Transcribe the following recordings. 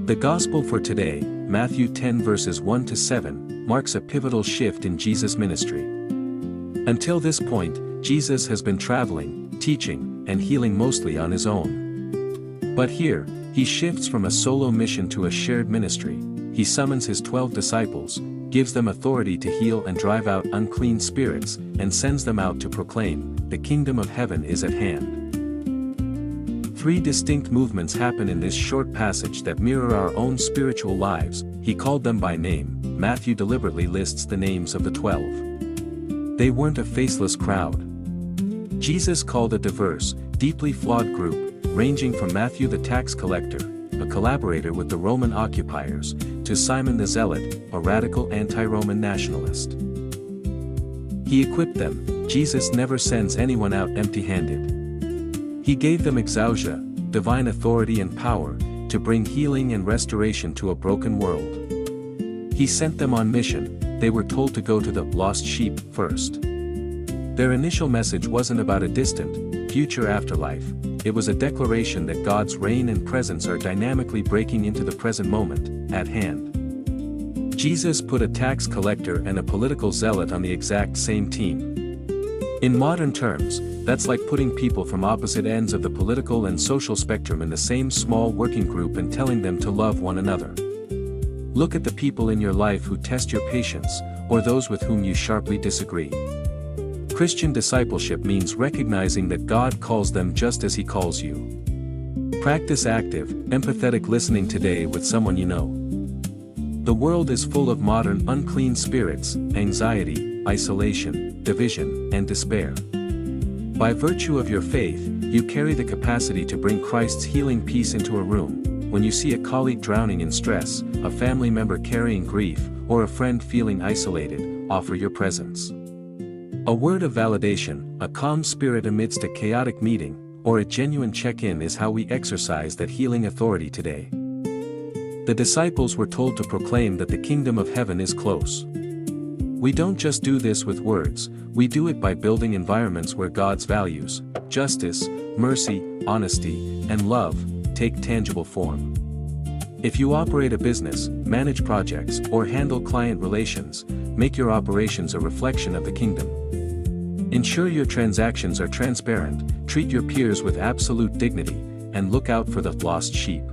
The Gospel for today, Matthew 10 verses 1 to 7, marks a pivotal shift in Jesus' ministry. Until this point, Jesus has been traveling, teaching, and healing mostly on his own. But here, he shifts from a solo mission to a shared ministry. He summons his 12 disciples, gives them authority to heal and drive out unclean spirits, and sends them out to proclaim, "The kingdom of heaven is at hand." Three distinct movements happen in this short passage that mirror our own spiritual lives. He called them by name. Matthew deliberately lists the names of the 12. They weren't a faceless crowd. Jesus called a diverse, deeply flawed group, ranging from Matthew the tax collector, a collaborator with the Roman occupiers, to Simon the Zealot, a radical anti-Roman nationalist. He equipped them. Jesus never sends anyone out empty-handed. He gave them exousia, divine authority and power, to bring healing and restoration to a broken world. He sent them on mission. They were told to go to the lost sheep first. Their initial message wasn't about a distant, future afterlife. It was a declaration that God's reign and presence are dynamically breaking into the present moment, at hand. Jesus put a tax collector and a political zealot on the exact same team. In modern terms, that's like putting people from opposite ends of the political and social spectrum in the same small working group and telling them to love one another. Look at the people in your life who test your patience, or those with whom you sharply disagree. Christian discipleship means recognizing that God calls them just as He calls you. Practice active, empathetic listening today with someone you know. The world is full of modern unclean spirits, anxiety, isolation, division, and despair. By virtue of your faith, you carry the capacity to bring Christ's healing peace into a room. When you see a colleague drowning in stress, a family member carrying grief, or a friend feeling isolated, offer your presence. A word of validation, a calm spirit amidst a chaotic meeting, or a genuine check-in is how we exercise that healing authority today. The disciples were told to proclaim that the kingdom of heaven is close. We don't just do this with words, we do it by building environments where God's values, justice, mercy, honesty, and love, take tangible form. If you operate a business, manage projects, or handle client relations, make your operations a reflection of the kingdom. Ensure your transactions are transparent, treat your peers with absolute dignity, and look out for the lost sheep.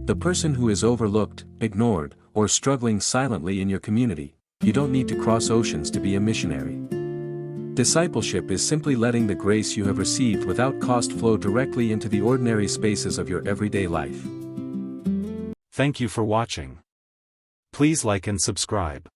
The person who is overlooked, ignored, or struggling silently in your community. You don't need to cross oceans to be a missionary. Discipleship is simply letting the grace you have received without cost flow directly into the ordinary spaces of your everyday life. Thank you for watching. Please like and subscribe.